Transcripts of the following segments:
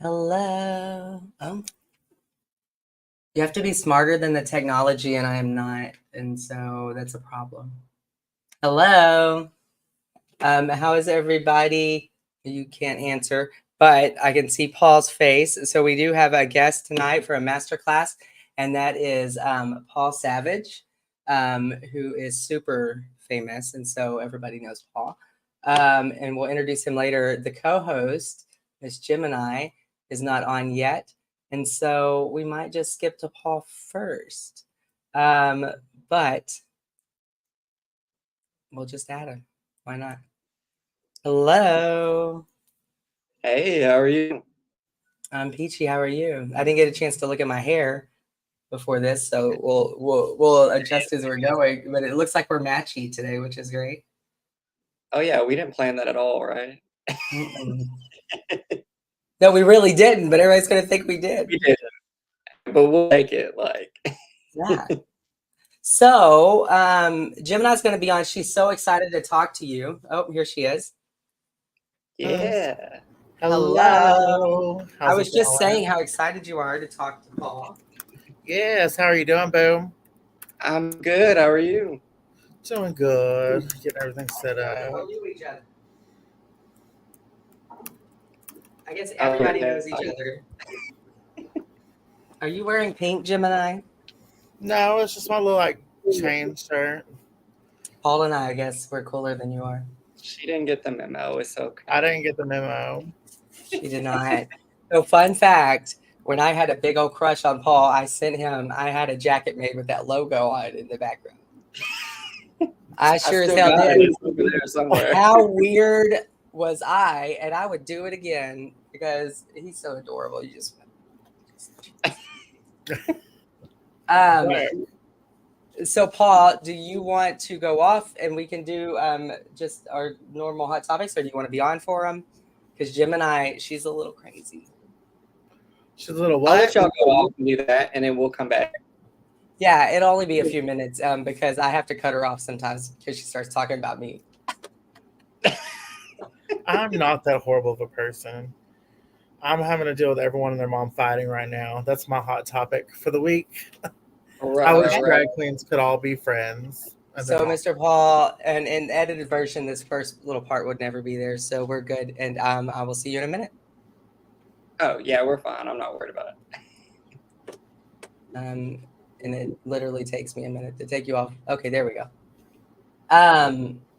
Hello. Oh, you have to be smarter than the technology, and I am not, and so that's a problem. Hello. How is everybody? You can't answer, but I can see Paul's face. So we do have a guest tonight for a masterclass, and that is Paul Savage, who is super famous, and so everybody knows Paul. And we'll introduce him later. The co-host, Miss Gemini, is not on yet, and so we might just skip to Paul first. But we'll just add him. Why not? Hello. Hey, how are you? I'm Peachy. How are you? I didn't get a chance to look at my hair before this, so we'll adjust as we're going. But it looks like we're matchy today, which is great. Oh yeah, we didn't plan that at all, right? No, we really didn't, but everybody's gonna think we did. We did, but we'll make it like. Yeah. So Gemini's gonna be on. She's so excited to talk to you. Oh, here she is. Yeah. Hello. I was just saying how excited you are to talk to Paul. Yes, how are you doing, Boom? I'm good. How are you? Doing good. Getting everything set up. Don't do each other. I guess everybody knows each other. Are you wearing pink, Gemini? No, it's just my little chain shirt. Paul and I guess we're cooler than you are. She didn't get the memo. It's okay. I didn't get the memo. She did not. So fun fact, when I had a big old crush on Paul, I had a jacket made with that logo on it in the background. I sure as hell did. Over there somewhere. How weird was I? And I would do it again because he's so adorable. You just So Paul, do you want to go off and we can do just our normal hot topics, or do you want to be on for them? Because Gemini, she's a little crazy. She's a little I'll what? let y'all go off and do that, and then we'll come back. Yeah, it'll only be a few minutes because I have to cut her off sometimes because she starts talking about me. I'm not that horrible of a person. I'm having to deal with everyone and their mom fighting right now. That's my hot topic for the week. I wish drag queens could all be friends. So, Mr. Paul, and in edited version, this first little part would never be there, so we're good. And I will see you in a minute. Oh, yeah, we're fine. I'm not worried about it. And it literally takes me a minute to take you off. Okay, there we go.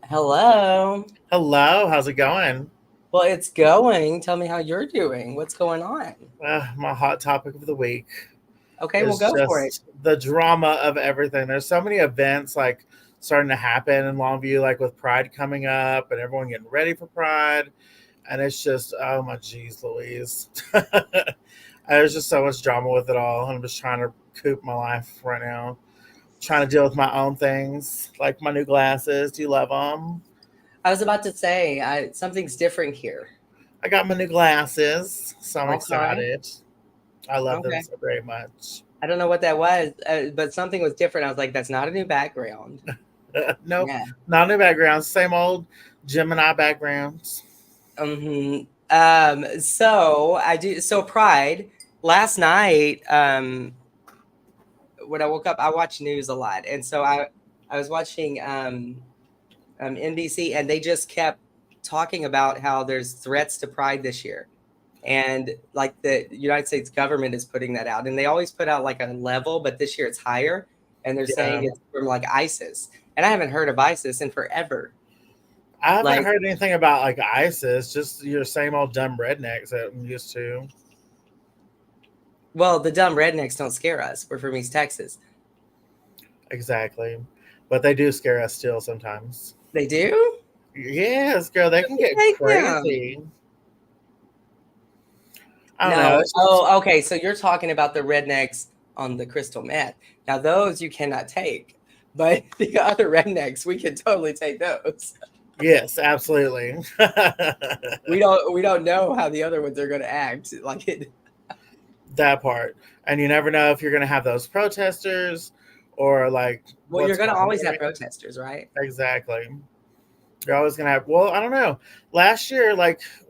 Hello. Hello, how's it going? Well, it's going. Tell me how you're doing. What's going on? My hot topic of the week. Okay, we'll go for it. The drama of everything. There's so many events starting to happen in Longview, with Pride coming up and everyone getting ready for Pride. And it's just, oh my geez, Louise. There's just so much drama with it all. I'm just trying to coop my life right now. Trying to deal with my own things, like my new glasses. Do you love them? I was about to say, something's different here. I got my new glasses, so I'm excited. I love them so very much. I don't know what that was, but something was different. I was like, that's not a new background. Nope, not a new background. Same old Gemini backgrounds. So Pride, last night, when I woke up, I watch news a lot. And so I was watching NBC, and they just kept talking about how there's threats to Pride this year. And the United States government is putting that out, and they always put out a level, but this year it's higher, and they're saying it's from ISIS. And I haven't heard of ISIS in forever. I haven't heard anything about ISIS, just your same old dumb rednecks that I'm used to. Well, the dumb rednecks don't scare us. We're from East Texas. Exactly. But they do scare us still sometimes. They do? Yes, girl. They can get crazy. I don't know. Oh, okay. So you're talking about the rednecks on the crystal meth. Now, those you cannot take. But the other rednecks, we can totally take those. Yes, absolutely. We don't know how the other ones are going to act. That part. And you never know if you're going to have those protesters or Well, you're going to always have protesters, right? Exactly. You're always gonna have. Well, I don't know. Last year,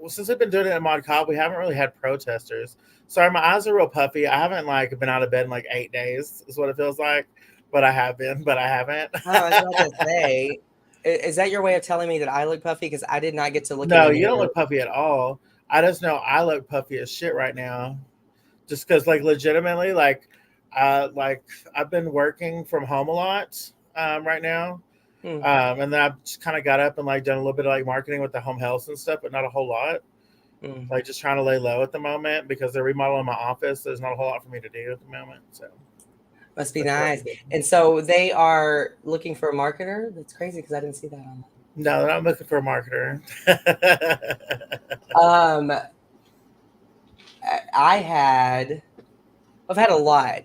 since we've been doing it in Mod Cop, we haven't really had protesters. Sorry, my eyes are real puffy. I haven't been out of bed in 8 days. Is what it feels like. But I have been. But I haven't. Oh, I was about to say, is that your way of telling me that I look puffy? Because I did not get to look in No, the you don't mirror. look puffy at all. I just know I look puffy as shit right now. Just because, legitimately, I've been working from home a lot right now. Hmm. And then I've just kind of got up and done a little bit of marketing with the home health and stuff, but not a whole lot. Hmm. Just trying to lay low at the moment because they're remodeling my office. There's not a whole lot for me to do at the moment. So Must be that's what I'm nice. doing. And so they are looking for a marketer. That's crazy because I didn't see that on. No, they're not looking for a marketer. Um, I've had a lot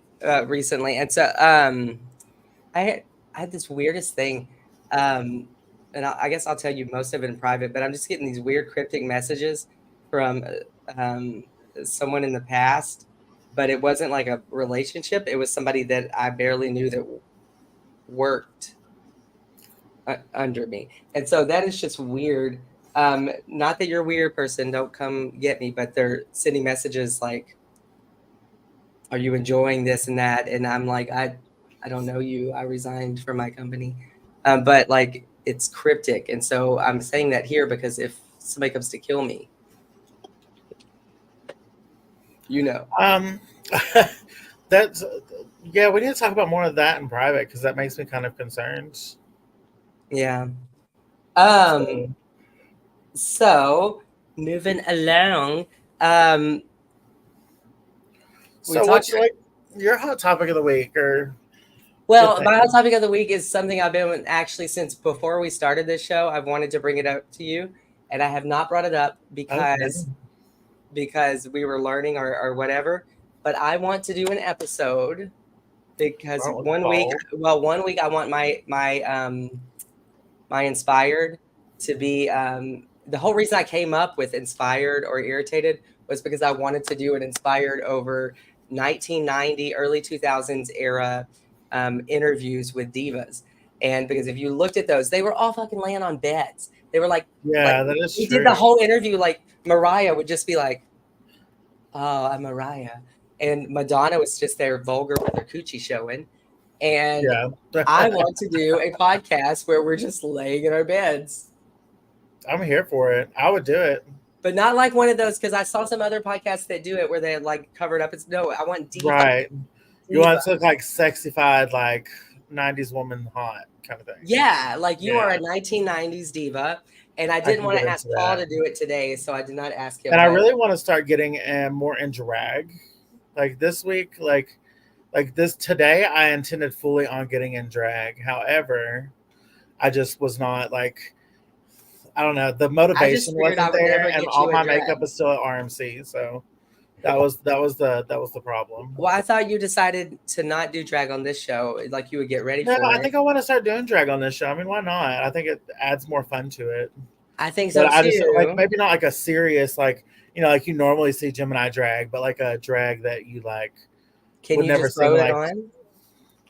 recently, and so I had this weirdest thing, and I guess I'll tell you most of it in private. But I'm just getting these weird cryptic messages from someone in the past, but it wasn't like a relationship. It was somebody that I barely knew that worked under me, and so that is just weird. Not that you're a weird person, don't come get me, but they're sending messages like, are you enjoying this and that? And I'm like, I don't know you. I resigned from my company. But it's cryptic. And so I'm saying that here because if somebody comes to kill me, you know. That's yeah. We need to talk about more of that in private because that makes me kind of concerned. Yeah. Um, So, so moving along. Um, we so talked what's your hot topic of the week or good well, thing? my hot topic of the week is something I've been actually since before we started this show. I've wanted to bring it up to you, and I have not brought it up Okay. because we were learning or whatever. But I want to do an episode because Well, one week, bold. one week I want my inspired to be the whole reason I came up with inspired or irritated was because I wanted to do an inspired over 1990 early 2000s era interviews with divas. And because if you looked at those, they were all fucking laying on beds. They were like Yeah, that is we did the true. whole interview. Like Mariah would just be like, oh, I'm Mariah. And Madonna was just there vulgar with her coochie showing. And Yeah. I want to do a podcast where we're just laying in our beds, I'm here for it. I would do it. but not like one of those because I saw some other podcasts that do it where they covered up. It's no, I want diva, Right. You diva. want it to look sexified, 90s woman hot kind of thing. Yeah, like you are Yeah. a 1990s diva. And I I didn't can want get to into ask Paul that. to do it today, so I did not ask him. And I But really want to start getting more in drag. This week, this today, I intended fully on getting in drag. However, I just was not I don't know, the I just motivation figured I wasn't would there, never and get all you in my drag. makeup is still at RMC, so that was the problem. Well, I thought you decided to not do drag on this show, like you would get ready No, for I it. think I want to start doing drag on this show. I mean, why not? I think it adds more fun to it. I think But so I just too. maybe not a serious you normally see Gemini drag, but a drag that you Can would you never just see throw me it on?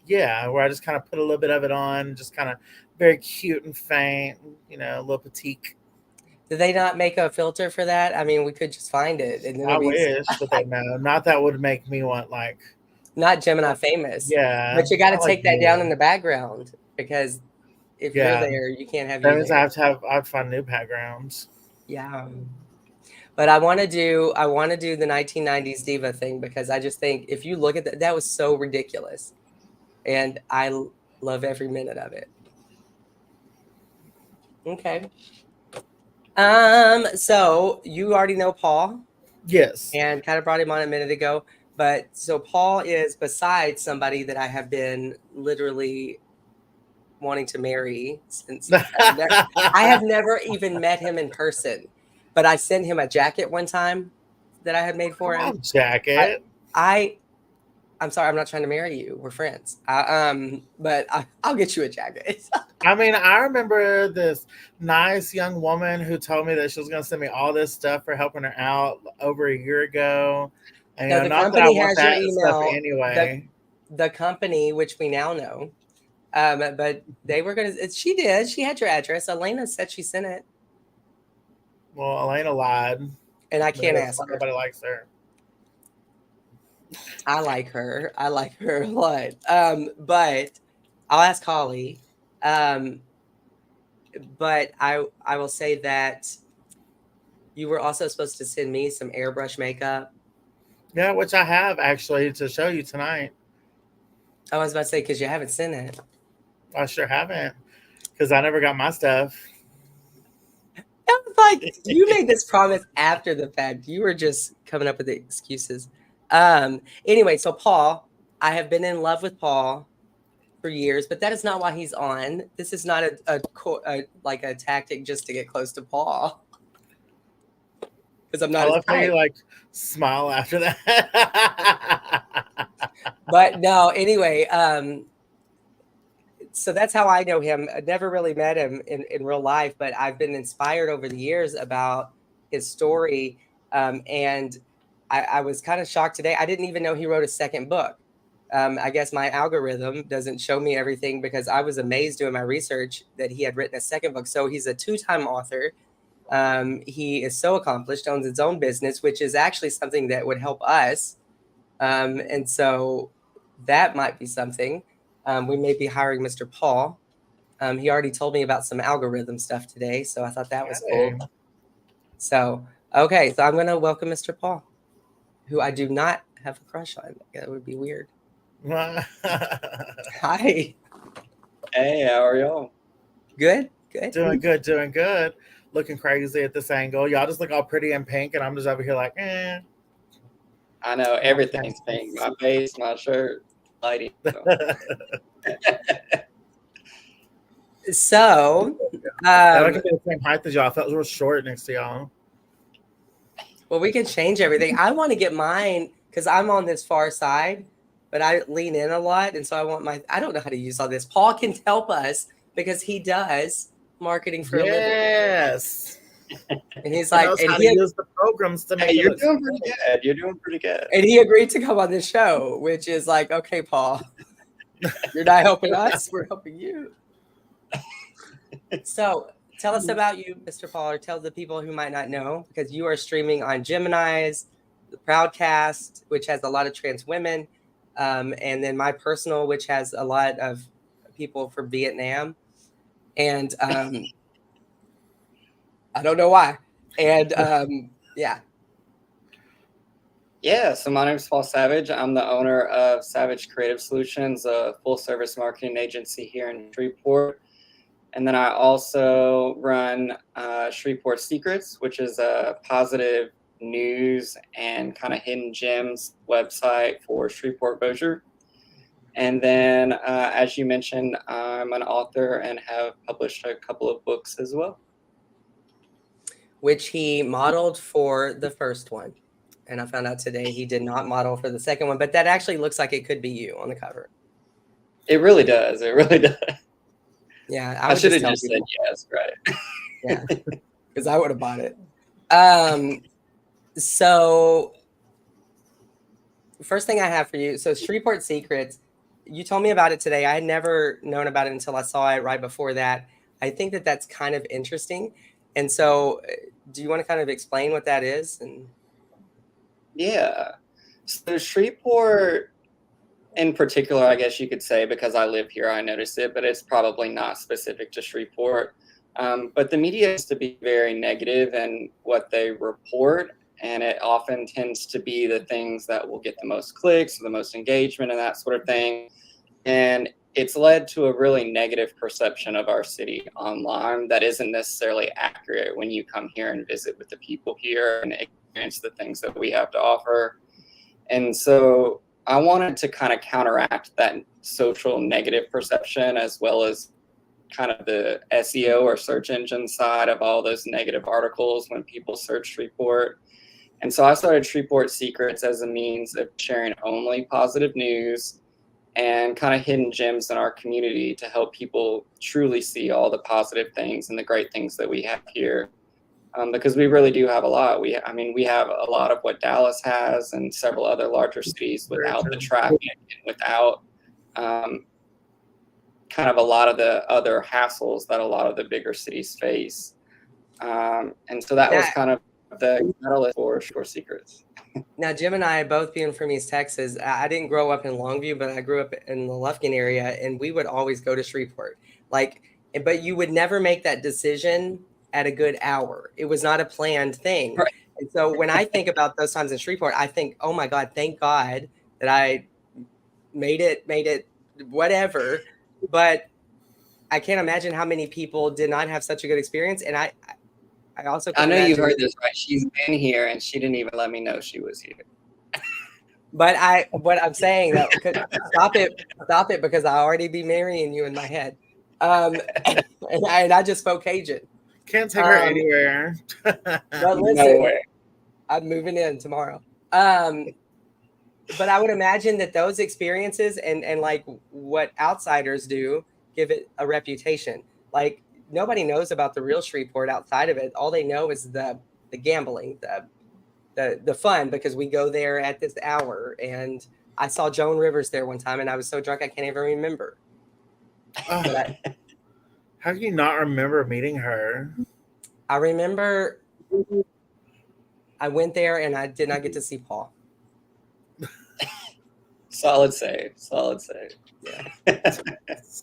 yeah, where I just kind of put a little bit of it on, just kind of very cute and faint, a little petite. Did they not make a filter for that? I mean, we could just find it, and then I it'll be wish, but they no, not that would make me want not Gemini famous. yeah, But you got to not like take that down in you. the background because if you're Yeah, there, you can't have that you means there. I have to find new backgrounds. Yeah. But I want to do the 1990s diva thing because I just think if you look at that, that was so ridiculous, and love every minute of it. Okay. So you already know Paul Yes. and kind of brought him on a minute ago. But so Paul is besides somebody that I have been literally wanting to marry since I have never even met him in person. But I sent him a jacket one time that I had made for Come him. on, jacket. I I'm sorry, I'm not trying to marry you. We're friends. But I'll get you a jacket. I mean, I remember this nice young woman who told me that she was going to send me all this stuff for helping her out over a year ago. And, So the not that I company want has your that stuff email. The anyway. the company, which we now know, But they were going to, she did. She had your address. Elena said she sent it. Well, Elena lied. And I can't That's ask why her. nobody likes her. I like her. I like her a lot. But I'll ask Holly. But I will say that you were also supposed to send me some airbrush makeup. Yeah, which I have actually to show you tonight. I was about to say, because you haven't sent it. I sure haven't, because I never got my stuff. I was like, you made this promise after the fact. You were just coming up with the excuses. Anyway, so Paul, I have been in love with Paul for years, but that is not why he's on. This is not like a tactic just to get close to Paul. Because I'm not I his love how type. you like smile after that. But no, anyway, so that's how I know him. I never really met him in real life, but I've been inspired over the years about his story. And I was kind of shocked today. I didn't even know he wrote a second book. I guess my algorithm doesn't show me everything because I was amazed doing my research that he had written a second book. So he's a 2-time author. He is so accomplished, owns his own business, which is actually something that would help us. And so that might be something. We may be hiring Mr. Paul. He already told me about some algorithm stuff today, so I thought that was cool. So, okay, so I'm going to welcome Mr. Paul, who I do not have a crush on. That would be weird. Hi. Hey, how are y'all? Good, good. Doing good, doing good. Looking crazy at this angle. Y'all just look all pretty and pink, and I'm just over here like, eh. I know everything's pink. My face, my shirt, lighting. So, I could be the same height as y'all. I felt real short next to y'all. Well, we can change everything. I want to get mine because I'm on this far side, but I lean in a lot. And so I don't know how to use all this. Paul can help us because he does marketing for a living. Yes. And he's like, and he use the programs to make you're doing pretty good. You're doing pretty good. And he agreed to come on this show, which is like, okay, Paul, you're not helping us. We're helping you. So tell us about you, Mr. Paul, or tell the people who might not know, because you are streaming on Gemini's, the Proudcast, which has a lot of trans women, and then my personal, which has a lot of people from Vietnam. And I don't know why. And yeah. Yeah, so my name is Paul Savage. I'm the owner of Savage Creative Solutions, a full-service marketing agency here in Shreveport. And then I also run Shreveport Secrets, which is a positive news and kind of hidden gems website for Shreveport Bossier. And then, as you mentioned, I'm an author and have published a couple of books as well. Which he modeled for the first one. And I found out today he did not model for the second one, but that actually looks like it could be you on the cover. It really does. It really does. Yeah, I should have just said yes, right? Yeah, because I would have bought it. So first thing I have for you, so Shreveport Secrets, you told me about it today. I had never known about it until I saw it right before that. I think that that's kind of interesting. And so do you want to kind of explain what that is? And yeah. So Shreveport in particular, I guess you could say, because I live here, I noticed it, but it's probably not specific to Shreveport. But the media tends to be very negative in what they report, and it often tends to be the things that will get the most clicks, the most engagement, and that sort of thing. And it's led to a really negative perception of our city online that isn't necessarily accurate when you come here and visit with the people here and experience the things that we have to offer. And so I wanted to kind of counteract that social negative perception, as well as kind of the SEO or search engine side of all those negative articles when people search Shreveport. And so I started Shreveport Secrets as a means of sharing only positive news and kind of hidden gems in our community to help people truly see all the positive things and the great things that we have here. Because we really do have a lot. We have a lot of what Dallas has and several other larger cities without the traffic and without kind of a lot of the other hassles that a lot of the bigger cities face. And so that was kind of the catalyst for Short Secrets. Now, Jim and I, both being from East Texas, I didn't grow up in Longview, but I grew up in the Lufkin area, and we would always go to Shreveport. But you would never make that decision at a good hour. It was not a planned thing. Right. And so when I think about those times in Shreveport, I think, oh my God, thank God that I made it, whatever. But I can't imagine how many people did not have such a good experience. And I also I know you heard this, right? She's been here and she didn't even let me know she was here. But what I'm saying that stop it, because I already be marrying you in my head. And I just spoke Cajun. Can't take her anywhere. But listen, no way. I'm moving in tomorrow. But I would imagine that those experiences and like what outsiders do give it a reputation. Like nobody knows about the real Shreveport outside of it. All they know is the gambling, the fun, because we go there at this hour. And I saw Joan Rivers there one time, and I was so drunk I can't even remember. How can you not remember meeting her? I remember I went there and I did not get to see Paul. Solid save. Yeah.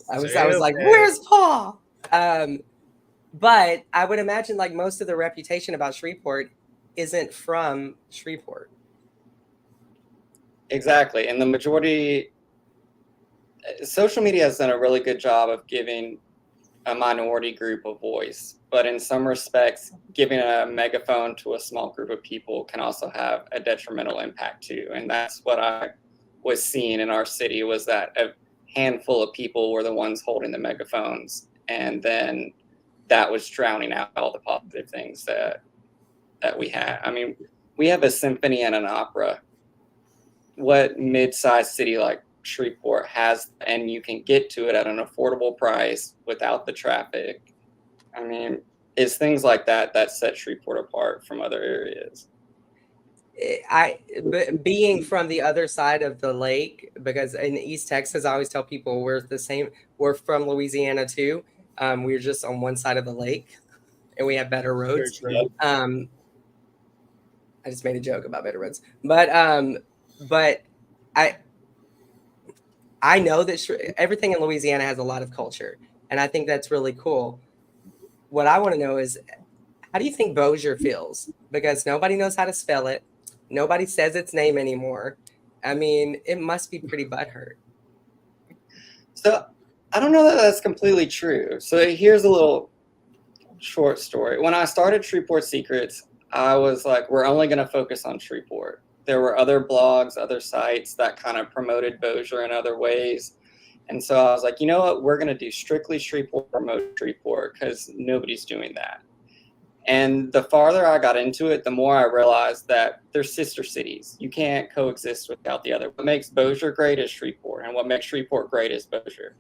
I was like, where's Paul? But I would imagine like most of the reputation about Shreveport isn't from Shreveport. Exactly. And the majority, social media has done a really good job of giving a minority group a voice, but in some respects, giving a megaphone to a small group of people can also have a detrimental impact too. And that's what I was seeing in our city, was that a handful of people were the ones holding the megaphones, and then that was drowning out all the positive things that we had. I mean, we have a symphony and an opera. What mid-sized city like Shreveport has, and you can get to it at an affordable price without the traffic. I mean, it's things like that that set Shreveport apart from other areas. Being from the other side of the lake, because in East Texas, I always tell people we're the same. We're from Louisiana too. We're just on one side of the lake, and we have better roads. I just made a joke about better roads, but I know that everything in Louisiana has a lot of culture, and I think that's really cool. What I want to know is, how do you think Bossier feels? Because nobody knows how to spell it. Nobody says its name anymore. I mean, it must be pretty butthurt. So I don't know that that's completely true. So here's a little short story. When I started Shreveport Secrets, I was like, we're only going to focus on Shreveport. There were other blogs, other sites that kind of promoted Bossier in other ways. And so I was like, you know what? We're going to do strictly Shreveport, promote Shreveport, because nobody's doing that. And the farther I got into it, the more I realized that they're sister cities. You can't coexist without the other. What makes Bossier great is Shreveport, and what makes Shreveport great is Bossier.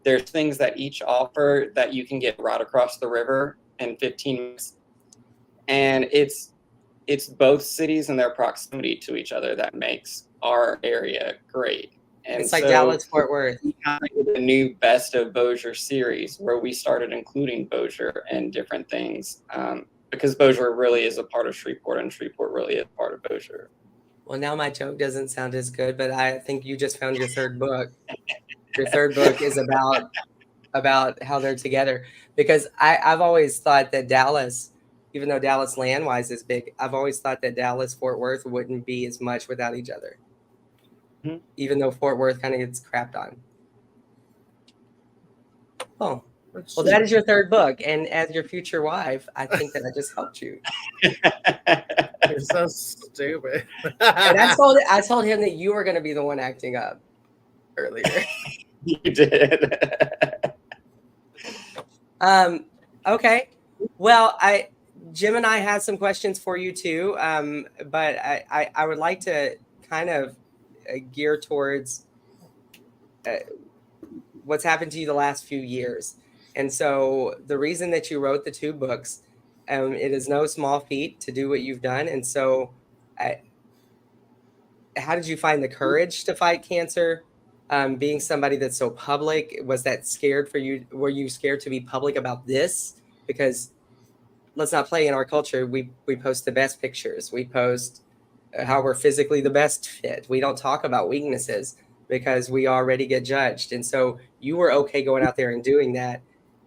There's things that each offer that you can get right across the river in 15 minutes. And it's both cities and their proximity to each other that makes our area great. And it's like Dallas, Fort Worth. We kind of did a new Best of Bossier series where we started including Bossier and different things, because Bossier really is a part of Shreveport, and Shreveport really is part of Bossier. Well, now my joke doesn't sound as good, but I think you just found your third book. Your third book is about how they're together, because I've always thought that Dallas, even though Dallas land-wise is big, I've always thought that Dallas, Fort Worth wouldn't be as much without each other. Mm-hmm. Even though Fort Worth kind of gets crapped on. Oh, well, that is your third book. And as your future wife, I think that I just helped you. You're so stupid. And I told him that you were going to be the one acting up earlier. You did. Okay. Well, Jim and I had some questions for you too, but I would like to kind of gear towards what's happened to you the last few years. And so the reason that you wrote the 2 books, it is no small feat to do what you've done. And so how did you find the courage to fight cancer? being somebody that's so public, was that scared for you? Were you scared to be public about this? Because let's not play, in our culture. We post the best pictures. We post how we're physically the best fit. We don't talk about weaknesses because we already get judged. And so you were okay going out there and doing that.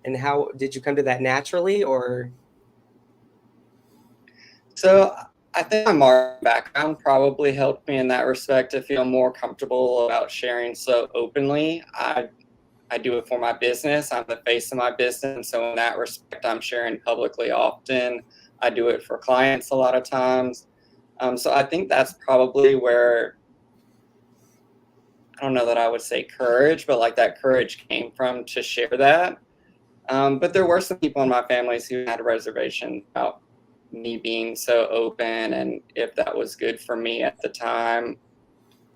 And how did you come to that naturally, or? So I think my marketing background probably helped me in that respect to feel more comfortable about sharing so openly. I do it for my business. I'm the face of my business. So in that respect, I'm sharing publicly often. I do it for clients a lot of times. So I think that's probably where, I don't know that I would say courage, but like that courage came from to share that. But there were some people in my families who had a reservation about me being so open and if that was good for me at the time.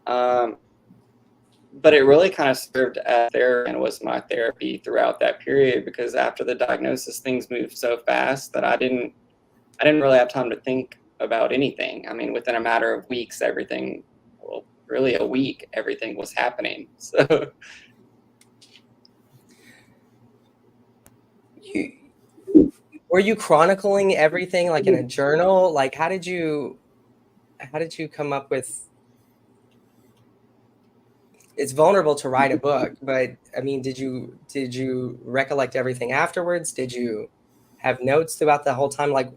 But it really kind of served as therapy and was my therapy throughout that period, because after the diagnosis, things moved so fast that I didn't really have time to think about anything. I mean, within a matter of weeks, everything, well, really a week, everything was happening. So You, were you chronicling everything like in a journal? Like how did you come up with? It's vulnerable to write a book, but I mean, did you recollect everything afterwards? Did you have notes throughout the whole time? Like,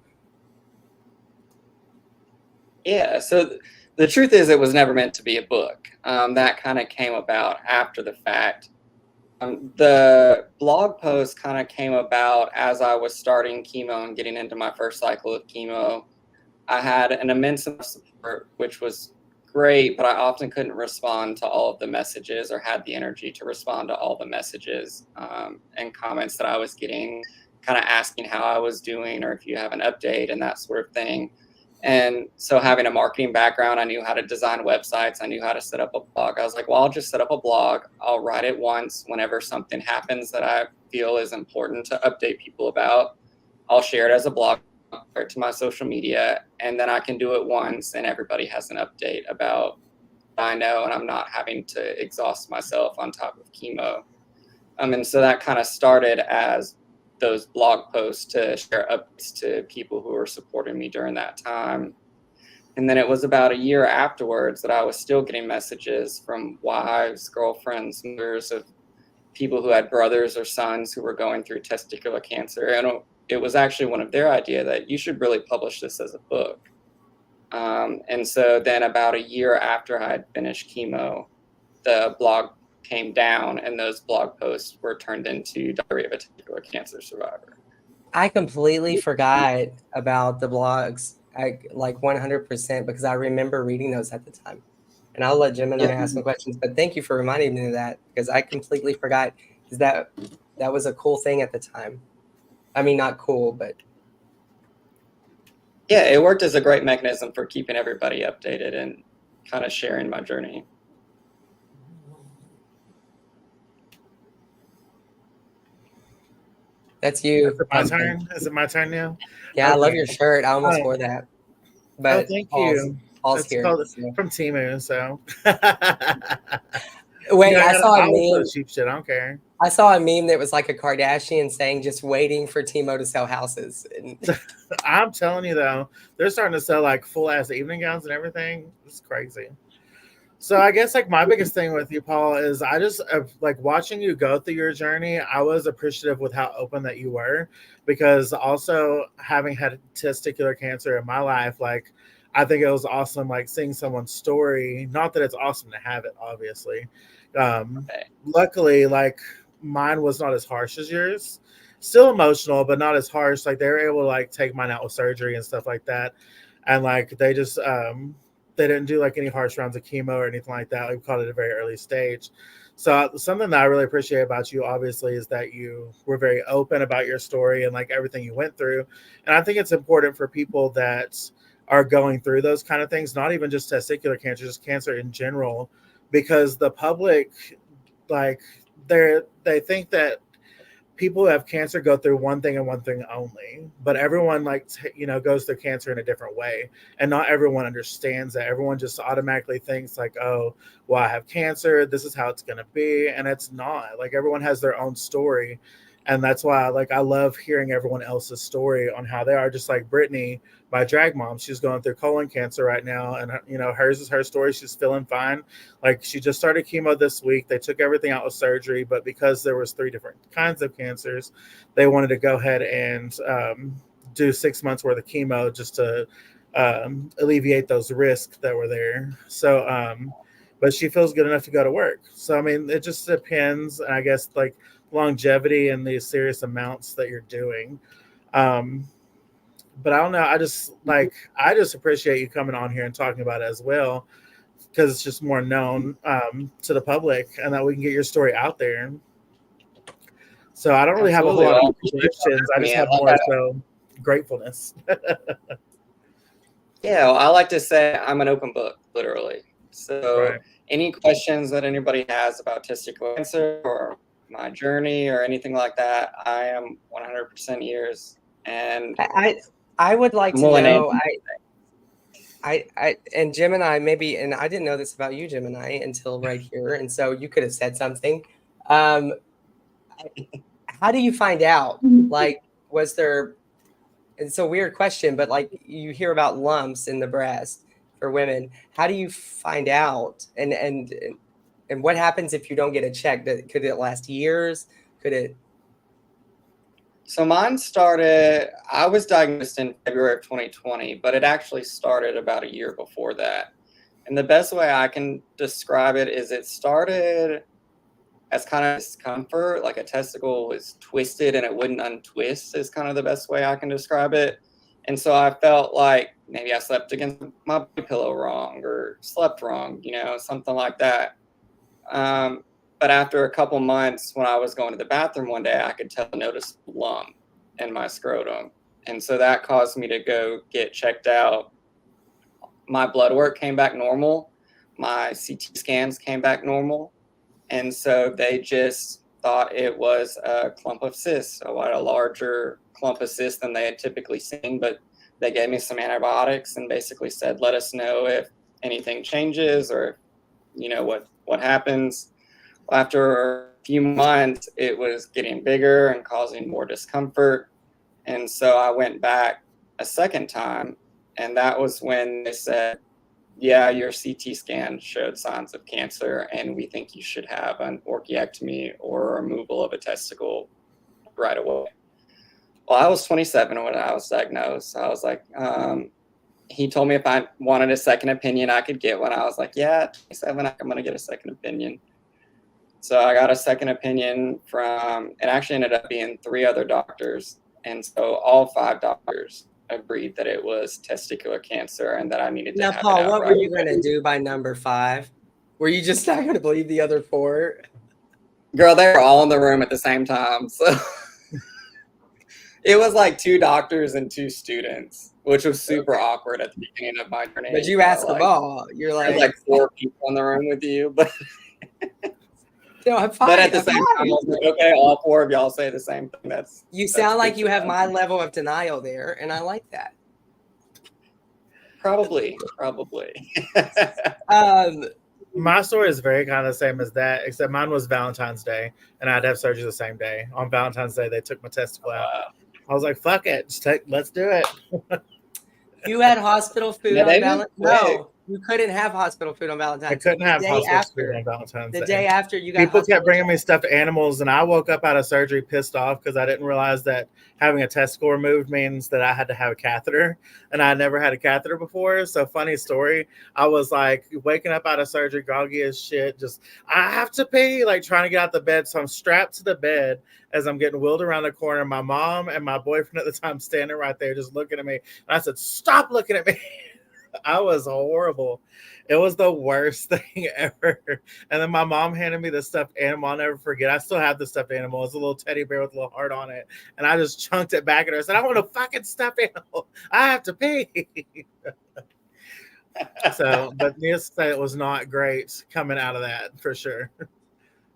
yeah, so the truth is it was never meant to be a book. That kind of came about after the fact. The blog post kind of came about as I was starting chemo and getting into my first cycle of chemo. I had an immense amount of support, which was great, but I often couldn't respond to all of the messages or had the energy to respond to all the messages and comments that I was getting, kind of asking how I was doing or if you have an update and that sort of thing. And so having a marketing background, I knew how to design websites. I knew how to set up a blog. I was like, well, I'll just set up a blog. I'll write it once whenever something happens that I feel is important to update people about. I'll share it as a blog to my social media, and then I can do it once and everybody has an update about what I know, and I'm not having to exhaust myself on top of chemo. And so that kind of started as those blog posts to share updates to people who were supporting me during that time. And then it was about a year afterwards that I was still getting messages from wives, girlfriends, mothers of people who had brothers or sons who were going through testicular cancer. And it was actually one of their idea that you should really publish this as a book. And so then about a year after I had finished chemo, the blog came down and those blog posts were turned into Diary of a Testicular Cancer Survivor. I completely forgot about the blogs, like 100%, because I remember reading those at the time. And I'll let Jim and I ask some questions, but thank you for reminding me of that, because I completely forgot, because that was a cool thing at the time. I mean, not cool, but yeah, it worked as a great mechanism for keeping everybody updated and kind of sharing my journey. that's you. Is it my turn? Is it my turn now? Yeah, okay. I love your shirt. I almost wore that. But thank you. Paul's It's here. called So. from Temu, so. Wait, I saw a meme. Cheap shit. I don't care. I saw a meme that was like a Kardashian saying, "Just waiting for Timo to sell houses." And I'm telling you though, they're starting to sell like full ass evening gowns and everything. It's crazy. So I guess like my biggest thing with you, Paul, is I just like watching you go through your journey. I was appreciative with how open that you were, because also having had testicular cancer in my life, like I think it was awesome, like seeing someone's story. Not that it's awesome to have it, obviously. Luckily, like mine was not as harsh as yours. Still emotional, but not as harsh. Like they were able to like take mine out with surgery and stuff like that, and like they just they didn't do like any harsh rounds of chemo or anything like that. We caught it at a very early stage. So something that I really appreciate about you, obviously, is that you were very open about your story and like everything you went through. And I think it's important for people that are going through those kind of things, not even just testicular cancer, just cancer in general, because the public, like they think that people who have cancer go through one thing and one thing only, but everyone goes through cancer in a different way, and not everyone understands that. Everyone just automatically thinks like, oh, well, I have cancer, this is how it's going to be, and it's not. Like, everyone has their own story, and that's why I love hearing everyone else's story on how they are. Just like Brittany, my drag mom, she's going through colon cancer right now, and hers is her story. She's feeling fine. Like, she just started chemo this week. They took everything out with surgery, but because there was 3 different kinds of cancers, they wanted to go ahead and do 6 months worth of chemo just to alleviate those risks that were there. So but she feels good enough to go to work. So I mean, it just depends, and I guess like longevity and the serious amounts that you're doing. But I don't know. I just appreciate you coming on here and talking about it as well, because it's just more known to the public, and that we can get your story out there. So I don't really have a whole lot of questions. I just have more so gratefulness. Yeah, well, I like to say I'm an open book, literally. So Right. any questions that anybody has about testicular cancer or my journey or anything like that, I am 100% ears. And I would like to more than know. anything. And Gemini, maybe, and I didn't know this about you, Gemini, until right here, and so you could have said something. How do you find out? Like, was there? It's a weird question, but like, you hear about lumps in the breast for women. How do you find out? And what happens if you don't get a check? Could it last years? Could it? So mine started, I was diagnosed in February of 2020, but it actually started about a year before that. And the best way I can describe it is it started as kind of discomfort, like a testicle was twisted and it wouldn't untwist, is kind of the best way I can describe it. And so I felt like maybe I slept against my pillow wrong or slept wrong, something like that. But after a couple months, when I was going to the bathroom one day, I could tell a noticeable lump in my scrotum. And so that caused me to go get checked out. My blood work came back normal. My CT scans came back normal. And so they just thought it was a clump of cysts, so a larger clump of cysts than they had typically seen. But they gave me some antibiotics and basically said, let us know if anything changes or, what happens. After a few months, it was getting bigger and causing more discomfort. And so I went back a second time, and that was when they said, yeah, your CT scan showed signs of cancer, and we think you should have an orchiectomy or removal of a testicle right away. Well, I was 27 when I was diagnosed. I was like, he told me if I wanted a second opinion, I could get one. I was like, yeah, 27, I'm going to get a second opinion. So I got a second opinion from, it actually ended up being 3 other doctors. And so all 5 doctors agreed that it was testicular cancer and that I needed to have Paul, it out. what were you going to do by number 5? Were you just not going to believe the other 4? Girl, they were all in the room at the same time. So it was like 2 doctors and 2 students, which was super awkward at the beginning of my journey. But you asked them all. You're like, there's like 4 people in the room with you, but no, I'm fine. But at the same time, I was like, okay, all 4 of y'all say the same thing. You sound like you have my level of denial there, and I like that. Probably. My story is very kind of the same as that, except mine was Valentine's Day, and I had to have surgery the same day. On Valentine's Day, they took my testicle out. I was like, fuck it. Let's do it. You had hospital food on Valentine's Day? No, you couldn't have hospital food on Valentine's Day. I couldn't have hospital food on Valentine's Day. The day after you got people kept bringing me stuffed animals, and I woke up out of surgery pissed off because I didn't realize that having a testicle removed means that I had to have a catheter, and I never had a catheter before. So funny story, I was like waking up out of surgery groggy as shit, just I have to pee, like trying to get out the bed. So I'm strapped to the bed as I'm getting wheeled around the corner. My mom and my boyfriend at the time standing right there just looking at me, and I said, stop looking at me. I was horrible. It was the worst thing ever. And then my mom handed me the stuffed animal. I'll never forget. I still have the stuffed animal. It's a little teddy bear with a little heart on it. And I just chunked it back at her. I said, I want a fucking stuffed animal. I have to pee. So, but needless to say, it was not great coming out of that for sure.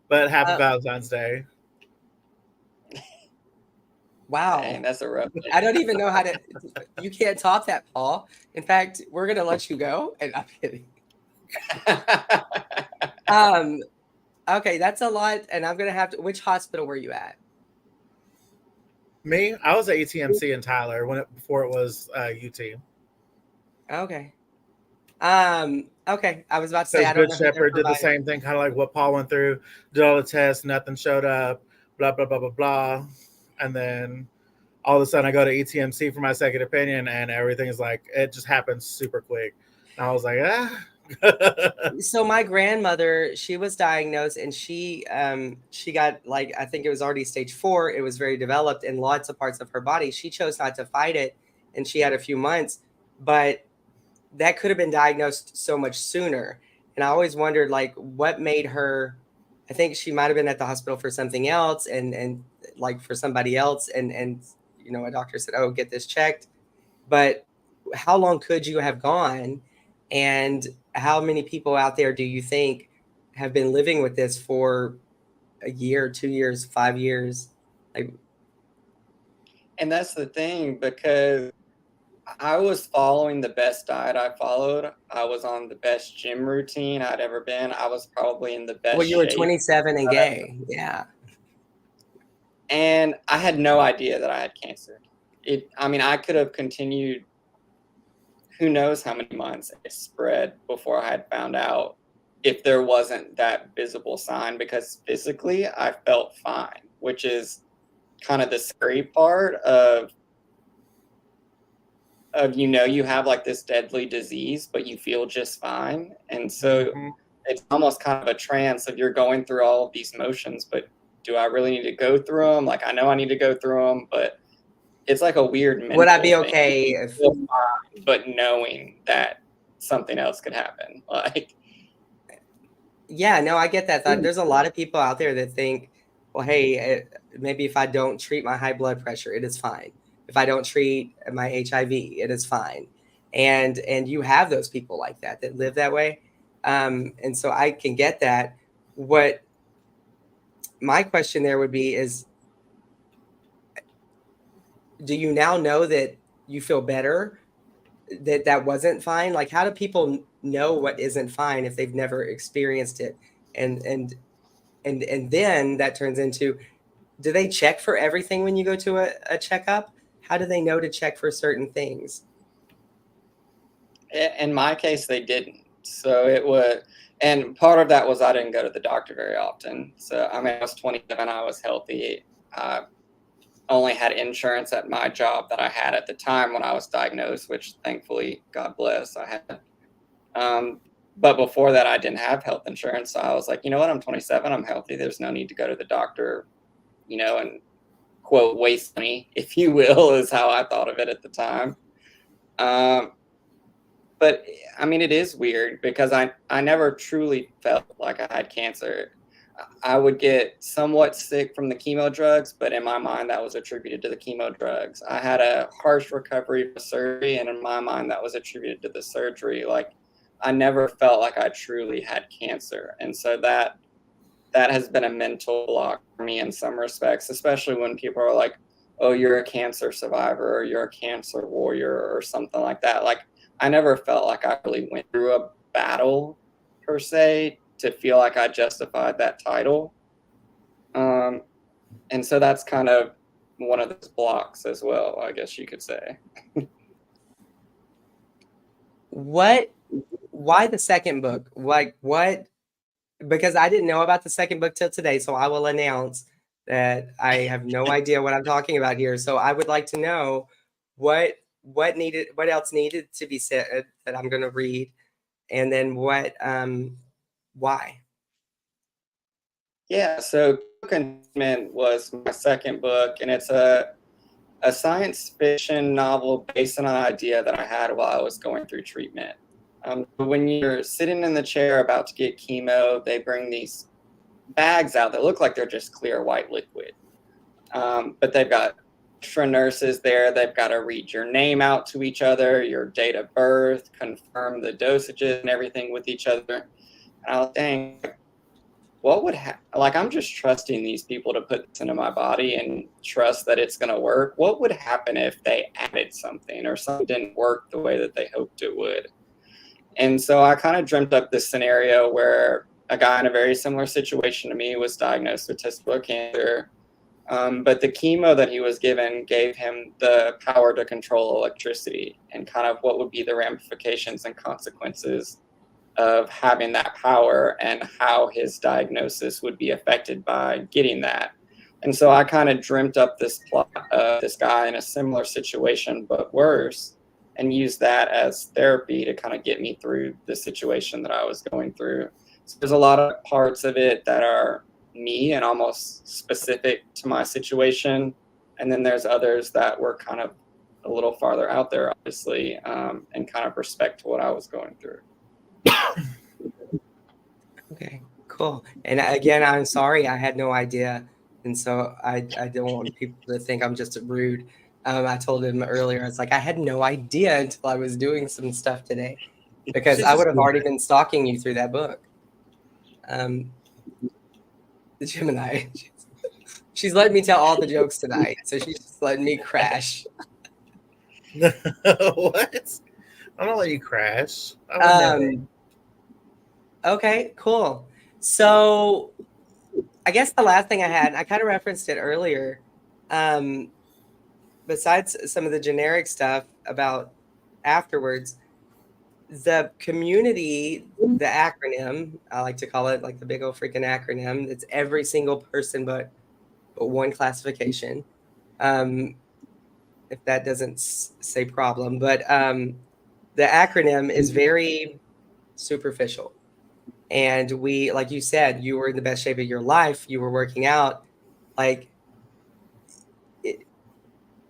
But happy Valentine's Day. Wow. Dang, that's a rough day. I don't even know how to. You can't top that, Paul. In fact, we're gonna let you go. And I'm kidding. Okay, that's a lot, and I'm gonna have to. Which hospital were you at? Me, I was at ATMC in Tyler before it was UT. Okay. Okay. I was about to say Because I don't Good know who their Shepherd did the provider. same thing, kind of like what Paul went through. Did all the tests, nothing showed up. Blah blah blah blah blah, and then all of a sudden I go to ETMC for my second opinion, and everything is like it just happens super quick. And I was like, ah. So my grandmother, she was diagnosed, and she got, like, I think it was already stage 4. It was very developed in lots of parts of her body. She chose not to fight it, and she had a few months, but that could have been diagnosed so much sooner. And I always wondered, like, what made her. I think she might have been at the hospital for something else, and like for somebody else, and a doctor said, "Oh, get this checked." But how long could you have gone? And how many people out there do you think have been living with this for a year, 2 years, 5 years? Like, And that's the thing, because I was following the best diet I followed. I was on the best gym routine I'd ever been. I was probably in the best well, you were shape. 27 and gay. Yeah. And I had no idea that I had cancer. I could have continued who knows how many months it spread before I had found out, if there wasn't that visible sign, because physically I felt fine, which is kind of the scary part of you have like this deadly disease, but you feel just fine. And so it's almost kind of a trance of you're going through all of these motions, but do I really need to go through them? Like, I know I need to go through them, but it's like a weird mental Would I be thing. okay You if feel fine, but knowing that something else could happen. Like, Yeah, no, I get that thought. There's a lot of people out there that think, well, hey, maybe if I don't treat my high blood pressure, it is fine. If I don't treat my HIV, it is fine. And you have those people like that live that way. And so I can get that. What my question there would be is, do you now know that you feel better, that wasn't fine? Like, how do people know what isn't fine if they've never experienced it? And then that turns into, do they check for everything when you go to a checkup? How do they know to check for certain things? in my case, they didn't. So it was, and part of that was I didn't go to the doctor very often. So, I was 27, I was healthy. I only had insurance at my job that I had at the time when I was diagnosed, which thankfully, God bless, I had. But before that, I didn't have health insurance. So I was like, you know what? I'm 27. I'm healthy. There's no need to go to the doctor, and quote, waste money, if you will, is how I thought of it at the time. But it is weird because I never truly felt like I had cancer. I would get somewhat sick from the chemo drugs, but in my mind, that was attributed to the chemo drugs. I had a harsh recovery from surgery, and in my mind, that was attributed to the surgery. Like, I never felt like I truly had cancer. And so that has been a mental block for me in some respects, especially when people are like, oh, you're a cancer survivor, or you're a cancer warrior, or something like that. Like, I never felt like I really went through a battle per se to feel like I justified that title. And so that's kind of one of those blocks as well, I guess you could say. Why the second book? Like, what? Because I didn't know about the second book till today, so I will announce that I have no idea what I'm talking about here. So I would like to know what else needed to be said that I'm going to read, and then why. Yeah, so Contentment was my second book, and it's a science fiction novel based on an idea that I had while I was going through treatment. When you're sitting in the chair about to get chemo, they bring these bags out that look like they're just clear white liquid. But they've got extra nurses there. They've got to read your name out to each other, your date of birth, confirm the dosages and everything with each other. And I was, dang, what would like, I'm just trusting these people to put this into my body and trust that it's going to work. What would happen if they added something or something didn't work the way that they hoped it would? And so I kind of dreamt up this scenario where a guy in a very similar situation to me was diagnosed with testicular cancer. But the chemo that he was given gave him the power to control electricity, and kind of what would be the ramifications and consequences of having that power and how his diagnosis would be affected by getting that. And so I kind of dreamt up this plot of this guy in a similar situation, but worse, and used that as therapy to kind of get me through the situation that I was going through. So there's a lot of parts of it that are me and almost specific to my situation. And then there's others that were kind of a little farther out there, obviously, and kind of respect to what I was going through. Okay, cool. And again, I'm sorry, I had no idea. And so I don't want people to think I'm just rude. I told him earlier, I was like, I had no idea until I was doing some stuff today, because I would have already been stalking you through that book. The Gemini, she's letting me tell all the jokes tonight, so she's just letting me crash. What? I'm gonna let you crash. I would never. Okay, cool. So I guess the last thing I had, I kind of referenced it earlier. Besides some of the generic stuff about afterwards, the community, the acronym, I like to call it, like the big old freaking acronym. It's every single person but one classification. If that doesn't say problem, but the acronym is very superficial. And we, like you said, you were in the best shape of your life. You were working out. Like, it